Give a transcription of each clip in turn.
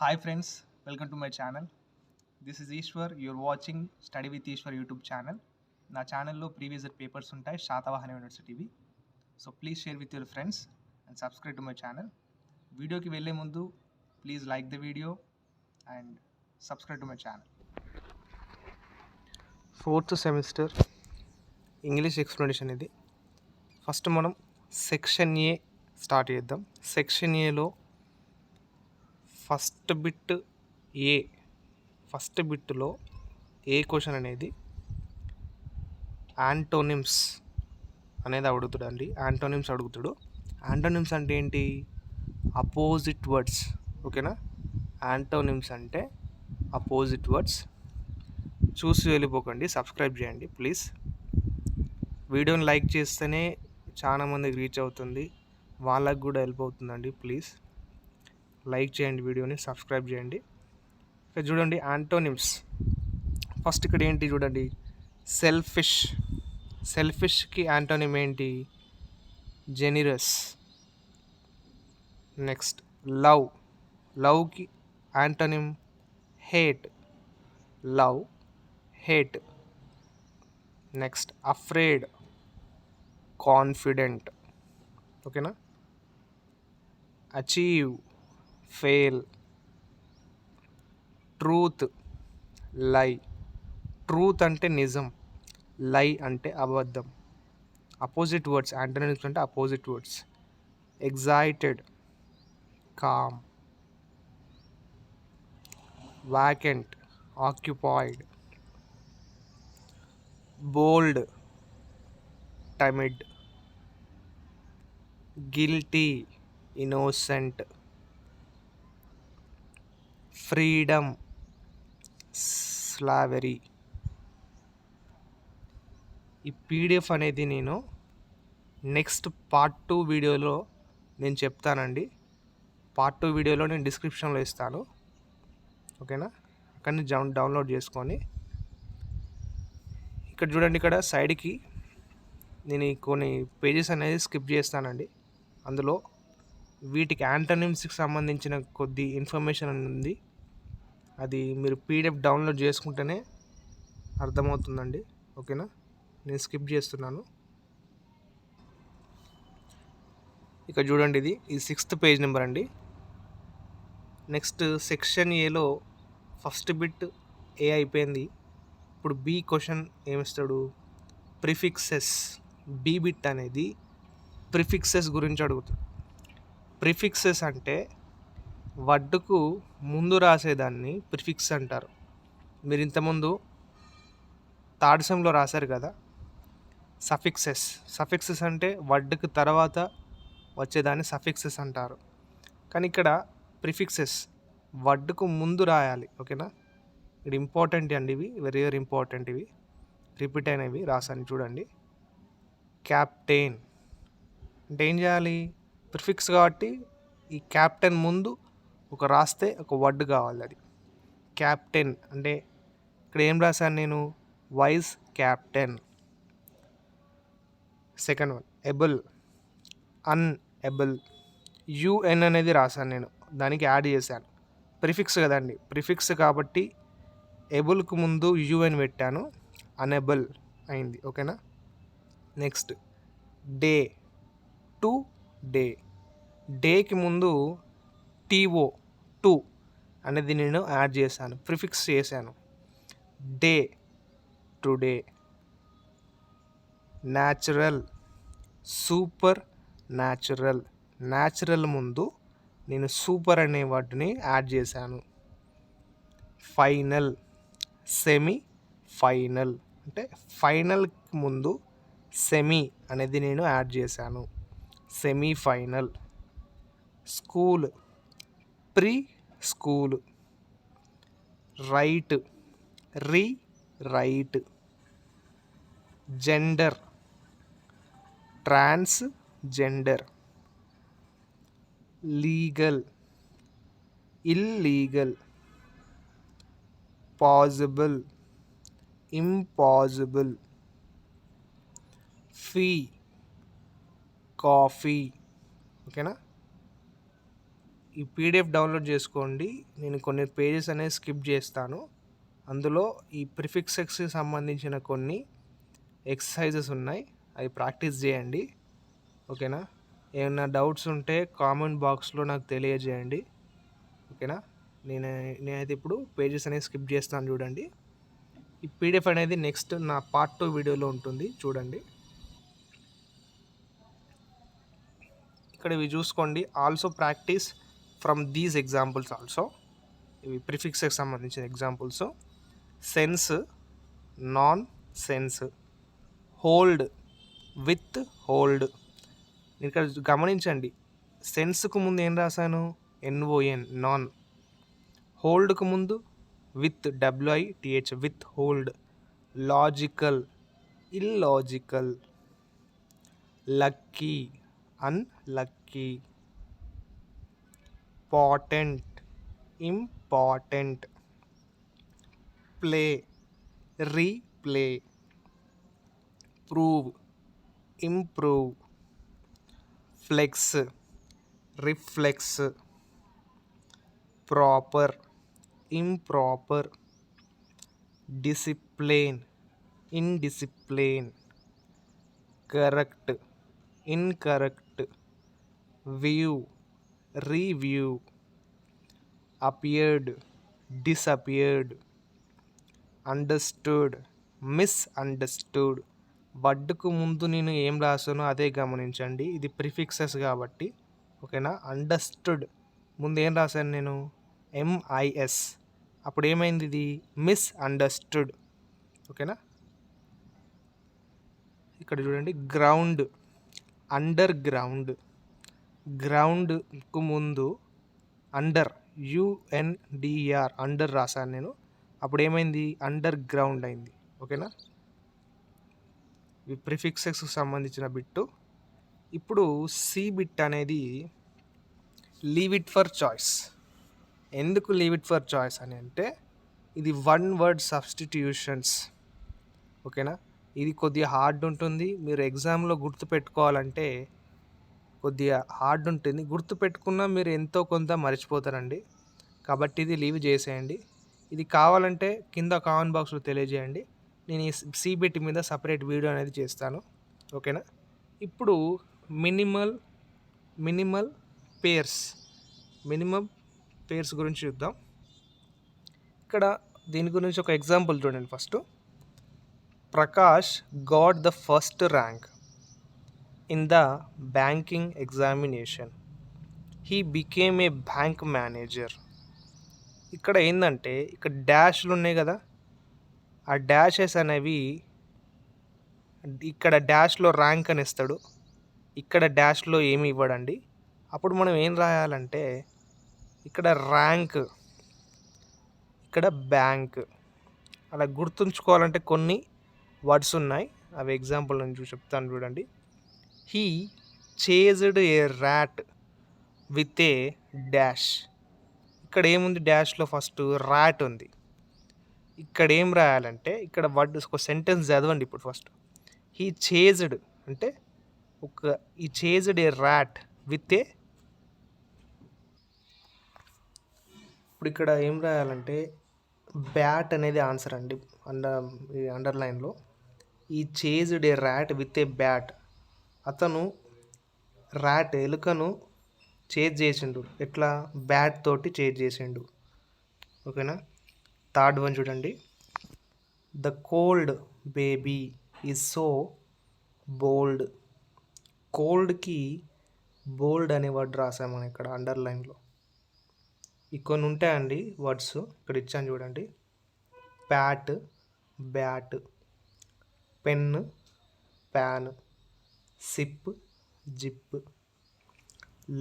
Hi friends, welcome to my channel. This is Ishwar. You're watching Study with Ishwar YouTube channel. నా ఛానల్లో previous papers ఉంటాయి శాతవాహన యూనివర్సిటీవి. So please share with your friends and subscribe to my channel. వీడియోకి వెళ్ళే ముందు please like the video and subscribe to my channel. Fourth semester English explanation ఇది. First మనం section A start చేద్దాం. సెక్షన్ ఏలో first బిట్లో ఏ క్వశ్చన్ అనేది యాంటోనిమ్స్ అనేది అడుగుతాడండి. యాంటోనిమ్స్ అడుగుతాడు. యాంటోనిమ్స్ అంటే ఏంటి? Opposite words. ఓకేనా? యాంటోనిమ్స్ అంటే అపోజిట్ వర్డ్స్. చూసి వెళ్ళిపోకండి, సబ్స్క్రైబ్ చేయండి ప్లీజ్. వీడియోని లైక్ చేస్తేనే చాలా మందికి రీచ్ అవుతుంది, వాళ్ళకు కూడా హెల్ప్ అవుతుందండి. ప్లీజ్ లైక్ చేయండి, వీడియోని సబ్స్క్రైబ్ చేయండి. ఇక్కడ చూడండి యాంటోనిమ్స్. ఫస్ట్ ఇక్కడ ఏంటి చూడండి, సెల్ఫిష్కి యాంటోనిమ్ ఏంటి? జెనిరస్. నెక్స్ట్ లవ్కి antonym hate. Hate. Next afraid, confident. ఓకేనా? Achieve, fail. Truth, lie. Truth అంటే నిజం, లై అంటే అబద్ధం. అపోజిట్ వర్డ్స్, యాంటోనిమ్స్ అంటే opposite words. Excited, calm. Vacant, occupied. Bold, timid. Guilty, innocent. Freedom, slavery. ఈ పీడిఎఫ్ అనేది నేను నెక్స్ట్ పార్ట్ 2 వీడియోలో నేను చెప్తానండి. పార్ట్ 2 వీడియోలో నేను డిస్క్రిప్షన్లో ఇస్తాను. ఓకేనా? అక్కడి నుంచి డౌన్లోడ్ చేసుకొని ఇక్కడ చూడండి, ఇక్కడ సైడ్కి నేను కొన్ని పేజెస్ అనేది స్కిప్ చేస్తానండి. అందులో వీటికి యాంటోనిమ్స్కి సంబంధించిన కొద్ది ఇన్ఫర్మేషన్ ఉంది. అది మీరు పీడిఎఫ్ డౌన్లోడ్ చేసుకుంటేనే అర్థమవుతుందండి. ఓకేనా? నేను స్కిప్ చేస్తున్నాను. ఇక చూడండి, ఇది 6th పేజ్ నెంబర్ అండి. నెక్స్ట్ సెక్షన్ ఏలో ఫస్ట్ బిట్ ఏ అయిపోయింది. ఇప్పుడు బి క్వశ్చన్ ఏమిస్తాడు? ప్రిఫిక్సెస్. బి బిట్ అనేది ప్రిఫిక్సెస్ గురించి అడుగుతాడు. ప్రిఫిక్సెస్ అంటే వర్డ్కు ముందు రాసేదాన్ని ప్రిఫిక్స్ అంటారు. మీరు ఇంతకుముందు థర్డ్ సెమ్లో రాశారు కదా సఫిక్సెస్ అంటే వర్డ్కి తర్వాత వచ్చేదాన్ని సఫిక్సెస్ అంటారు. కానీ ఇక్కడ ప్రిఫిక్సెస్ వర్డ్కు ముందు రాయాలి. ఓకేనా? ఇది ఇంపార్టెంట్ అండి, ఇవి వెరీ వెరీ ఇంపార్టెంట్. ఇవి రిపీట్ అయినవి రాసాను చూడండి. క్యాప్టెన్ అంటే ఏం చేయాలి? ప్రిఫిక్స్ కాబట్టి ఈ క్యాప్టెన్ ముందు ఒక రాస్తే ఒక వర్డ్ కావాలి. అది క్యాప్టెన్ అంటే ఇక్కడ ఏం రాశాను నేను? Vice captain. Second one able, unable. UN అనేది రాశాను నేను, దానికి యాడ్ చేశాను. ప్రిఫిక్స్ కదండి, ప్రిఫిక్స్ కాబట్టి ఎబుల్కు ముందు యుఎన్ పెట్టాను, అనెబుల్ అయింది. ఓకేనా? Next day, today. డేకి ముందు టూ అనేది నేను యాడ్ చేశాను, ప్రిఫిక్స్ చేశాను. Day, today. Natural, super natural. Natural ముందు నేను సూపర్ అనే వర్డ్ని యాడ్ చేశాను. Final, semi final. అంటే ఫైనల్ ముందు సెమీ అనేది నేను యాడ్ చేశాను, semi final. School, pre school. Right, right. Gender, trans gender. Legal, illegal. Possible, impossible. Fee, coffee. ఓకేనా? ఈ పీడిఎఫ్ డౌన్లోడ్ చేసుకోండి. నేను కొన్ని పేజెస్ అనేది స్కిప్ చేస్తాను. అందులో ఈ ప్రిఫిక్సెస్కి సంబంధించిన కొన్ని ఎక్సర్సైజెస్ ఉన్నాయి, అవి ప్రాక్టీస్ చేయండి. ఓకేనా? ఏమైనా డౌట్స్ ఉంటే కామెంట్ బాక్స్లో నాకు తెలియజేయండి. ఓకేనా? నేనైతే ఇప్పుడు పేజెస్ అనేది స్కిప్ చేస్తాను, చూడండి. ఈ పీడిఎఫ్ అనేది నెక్స్ట్ నా పార్ట్ 2 వీడియోలో ఉంటుంది, చూడండి. ఇక్కడ ఇవి చూసుకోండి. Also practice from these examples also. ఇవి ప్రిఫిక్స్కి సంబంధించిన examples. Sense, non sense, hold, with hold. ఇక్కడ గమనించండి, సెన్స్కు ముందు ఏం రాశాను? NON, non. హోల్డ్కు ముందు with, W I T H, with hold. Logical, illogical. Lucky, unlucky. Potent, important. Play, replay. Prove, improve. Flex, reflex. Proper, improper. Discipline, indiscipline. Correct, incorrect. View, review. Appeared, disappeared. Understood, misunderstood. వర్డ్కు ముందు నేను ఏం రాసానో అదే గమనించండి. ఇది ప్రిఫిక్సెస్ కాబట్టి. ఓకేనా? అండర్స్టూడ్ ముందు ఏం రాశాను నేను? ఎంఐఎస్. అప్పుడు ఏమైంది? ఇది మిస్అండర్స్టూడ్. ఓకేనా? ఇక్కడ చూడండి, గ్రౌండ్, అండర్ గ్రౌండ్. గ్రౌండ్కు ముందు అండర్, యుఎన్డిఆర్, అండర్ రాశాను నేను. అప్పుడు ఏమైంది? అండర్ గ్రౌండ్ అయింది. ఓకేనా? ఈ ప్రిఫిక్సెస్కి సంబంధించిన బిట్టు. ఇప్పుడు సి బిట్ అనేది లీవ్ ఇట్ ఫర్ చాయిస్. ఎందుకు లీవ్ ఇట్ ఫర్ చాయిస్ అని అంటే, ఇది వన్ వర్డ్ సబ్స్టిట్యూషన్స్. ఓకేనా? ఇది కొద్దిగా హార్డ్ ఉంటుంది. మీరు ఎగ్జామ్లో గుర్తుపెట్టుకోవాలంటే కొద్దిగా హార్డ్ ఉంటుంది. గుర్తుపెట్టుకున్నా మీరు ఎంతో కొంత మర్చిపోతారండి. కాబట్టి ఇది లీవ్ చేసేయండి. ఇది కావాలంటే కింద కామెంట్ బాక్స్లో తెలియజేయండి. నేను ఈ సిబిట్ మీద సపరేట్ వీడియో అనేది చేస్తాను. ఓకేనా? ఇప్పుడు మినిమల్ పేర్స్ గురించి చూద్దాం. ఇక్కడ దీని గురించి ఒక ఎగ్జాంపుల్ చూడండి. First, Prakash got the first rank in the banking examination. He became a bank manager. ఇక్కడ ఏంటంటే, ఇక్కడ డాష్లు ఉన్నాయి కదా, ఆ డాషెస్ అనేవి ఇక్కడ డాష్లో ర్యాంక్ అని ఇస్తాడు, ఇక్కడ డాష్లో ఏమి ఇవ్వడండి. అప్పుడు మనం ఏం రాయాలంటే, ఇక్కడ ర్యాంక్, ఇక్కడ బ్యాంక్. అలా గుర్తుంచుకోవాలంటే కొన్ని వర్డ్స్ ఉన్నాయి, అవి ఎగ్జాంపుల్ నేను చెప్తాను చూడండి. He chased a rat with A dash. ఇక్కడ ఏముంది? డాష్లో ఫస్ట్ ర్యాట్ ఉంది. ఇక్కడ ఏం రాయాలంటే, ఇక్కడ వర్డ్ ఒక సెంటెన్స్ చదవండి ఇప్పుడు. ఫస్ట్, హీ చేజ్డ్ అంటే ఈ చేజ్డ్ ఏ ర్యాట్ విత్ ఏ. ఇప్పుడు ఇక్కడ ఏం రాయాలంటే, బ్యాట్ అనేది ఆన్సర్ అండి. అండర్లైన్లో ఈ chased a rat with a bat. అతను ర్యాట్, ఎలుకను చేజ్ చేసిండు. ఎట్లా? బ్యాట్ తోటి చేజ్ చేసిండు. ఓకేనా? థర్డ్ వన్ చూడండి. The cold baby is so bold. కోల్డ్కి బోల్డ్ అనే వర్డ్ రాసాము మనం ఇక్కడ అండర్లైన్లో. కొన్ని ఉంటాయండి వర్డ్స్, ఇక్కడ ఇచ్చాను చూడండి. Pat, bat. Pen, pan. SIP, zip.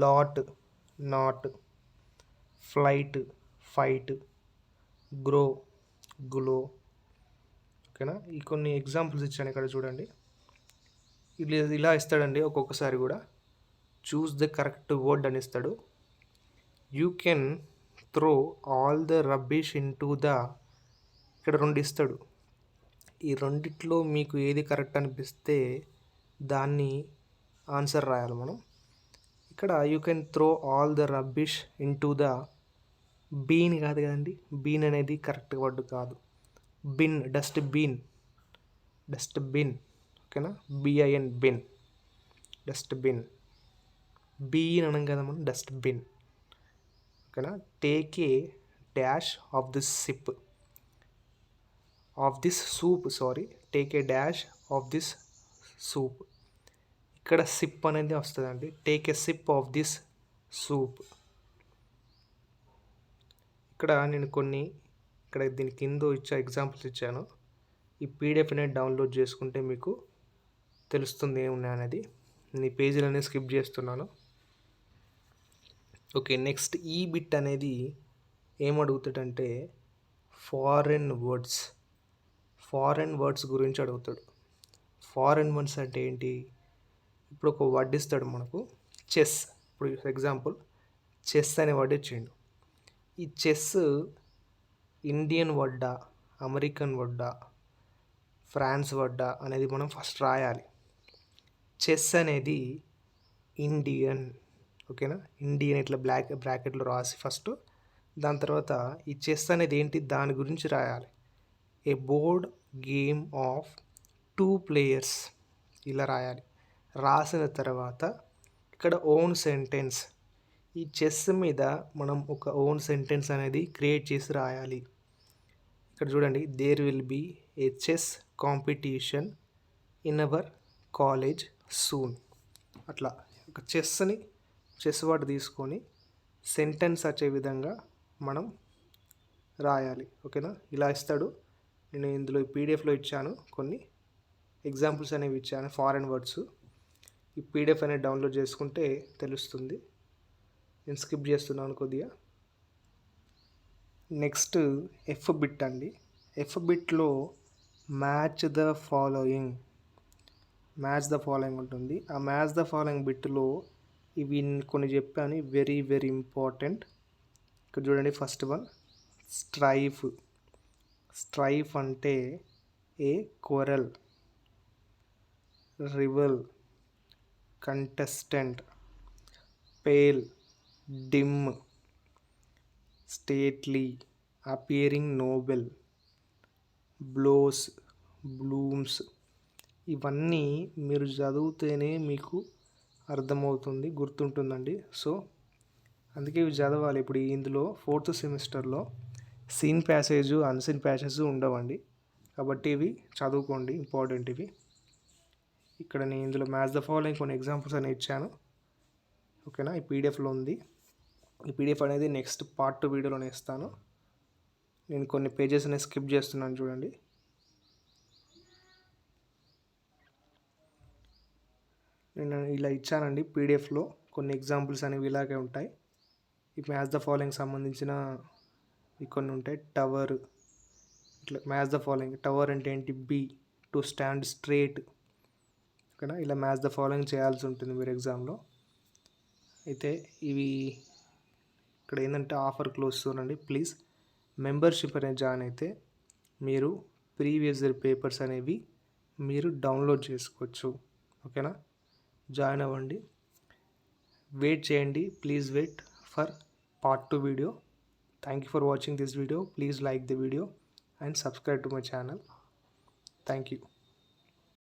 Lot, not. Flight, fight. Grow, glow. ఓకేనా? ఈ కొన్ని ఎగ్జాంపుల్స్ ఇచ్చాను ఇక్కడ చూడండి. ఇలా ఇస్తాడండి ఒక్కొక్కసారి కూడా. చూస్ ద కరెక్ట్ వర్డ్ అని ఇస్తాడు. You can throw all the rubbish in to the. ఇక్కడ 2 ఇస్తాడు. ఈ రెండిట్లో మీకు ఏది కరెక్ట్ అనిపిస్తే దాన్ని ఆన్సర్ రాయాలి మనం. ఇక్కడ you can throw all the rubbish in to the bean కాదు కదండి, బీన్ అనేది కరెక్ట్ వర్డ్ కాదు. బిన్, డస్ట్ బిన్, ఓకేనా, B I N bin, dust bin. Bean అనం కదా మనం, డస్ట్ బిన్, ఓకేనా. Take a dash of this sip of this soup, take a dash of this soup. ఇక్కడ సిప్ అనేది వస్తుందండి. Take a sip of this soup. ఇక్కడ నేను ఇక్కడ దీని కింద ఎగ్జాంపుల్స్ ఇచ్చాను. ఈ పీడిఎఫ్ అనేది డౌన్లోడ్ చేసుకుంటే మీకు తెలుస్తుంది ఏమున్నాయనేది. నేను ఈ పేజీలనే స్కిప్ చేస్తున్నాను. ఓకే, నెక్స్ట్ ఈ బిట్ అనేది ఏమడుగుతాడంటే ఫారెన్ వర్డ్స్ గురించి అడుగుతాడు. ఫారెన్ వర్డ్స్ అంటే ఏంటి? ఇప్పుడు ఒక వర్డ్ ఇస్తాడు మనకు, చెస్. ఇప్పుడు ఎగ్జాంపుల్ చెస్ అనే వర్డ్ ఇచ్చిండు. ఈ చెస్ ఇండియన్ వర్డా, అమెరికన్ వర్డా, ఫ్రాన్స్ వర్డా అనేది మనం ఫస్ట్ రాయాలి. చెస్ అనేది ఇండియన్, ఓకేనా. ఇండియన్ ఇట్లా బ్రాకెట్లో రాసి ఫస్ట్, దాని తర్వాత ఈ చెస్ అనేది ఏంటి దాని గురించి రాయాలి. ఏ బోర్డ్ గేమ్ ఆఫ్ 2 players ఇలా రాయాలి. రాసిన తర్వాత ఇక్కడ ఓన్ సెంటెన్స్, ఈ చెస్ మీద మనం ఒక ఓన్ సెంటెన్స్ అనేది క్రియేట్ చేసి రాయాలి. ఇక్కడ చూడండి, there will be a chess competition in our college soon. అట్లా ఒక చెస్ వర్డ్ తీసుకొని సెంటెన్స్ వచ్చే విధంగా మనం రాయాలి, ఓకేనా. ఇలా ఇస్తాడు. నేను ఇందులో పీడిఎఫ్లో ఇచ్చాను, కొన్ని ఎగ్జాంపుల్స్ అనేవి ఇచ్చాను ఫారెన్ వర్డ్స్. ఈ పీడిఎఫ్ అనేది డౌన్లోడ్ చేసుకుంటే తెలుస్తుంది. నేను స్కిప్ చేస్తున్నాను కొద్దిగా. నెక్స్ట్ ఎఫ్ బిట్ అండి. ఎఫ్ బిట్లో మ్యాచ్ ద ఫాలోయింగ్ ఉంటుంది. ఆ మ్యాచ్ ద ఫాలోయింగ్ బిట్లో ఇవి కొన్ని చెప్పాను, వెరీ వెరీ ఇంపార్టెంట్. ఇక్కడ చూడండి, ఫస్ట్ వన్ స్ట్రైఫ్ అంటే a quarrel, rival, contestant, pale, dim, stately, appearing noble, blooms. ఇవన్నీ మీరు చదివితేనే మీకు అర్థమవుతుంది, గుర్తుంటుందండి. సో అందుకే ఇవి చదవాలి. ఇప్పుడు ఇందులో 4th సెమిస్టర్లో సీన్ ప్యాసేజ్, అన్సీన్ ప్యాసేజ్ ఉండవండి, కాబట్టి ఇవి చదువుకోండి, ఇంపార్టెంట్ ఇవి. ఇక్కడ నేను ఇందులో మ్యాచ్ ద ఫాలోయింగ్ కొన్ని ఎగ్జాంపుల్స్ అనేవి ఇచ్చాను, ఓకేనా. ఈ పీడిఎఫ్లో ఉంది. ఈ పీడిఎఫ్ అనేది నెక్స్ట్ పార్ట్ 2 వీడియోలోనే ఇస్తాను. నేను కొన్ని పేజెస్ అనేది స్కిప్ చేస్తున్నాను, చూడండి. నేను ఇలా ఇచ్చానండి పీడిఎఫ్లో కొన్ని ఎగ్జాంపుల్స్ అనేవి ఇలాగే ఉంటాయి. ఈ మ్యాచ్ ద ఫాలోయింగ్ సంబంధించిన కొన్ని ఉంటాయి. టవర్, ఇట్లా మ్యాచ్ ద ఫాలోయింగ్. టవర్ అంటే ఏంటి? బి, టు స్టాండ్ స్ట్రేట్, ఓకేనా. ఇలా మ్యాచ్ ద ఫాలోయింగ్ చేయాల్సి ఉంటుంది మీరు ఎగ్జామ్లో. అయితే ఇవి ఇక్కడ ఏంటంటే ఆఫర్ క్లోజ్ చూడండి. ప్లీజ్ మెంబర్షిప్ అనేది జాయిన్ అయితే మీరు ప్రీవియస్ ఇయర్ పేపర్స్ అనేవి మీరు డౌన్లోడ్ చేసుకోవచ్చు, ఓకేనా. జాయిన్ అవ్వండి, వెయిట్ చేయండి. Please wait for part 2 video. Thank you for watching this video. Please like the video and subscribe to my channel. Thank you.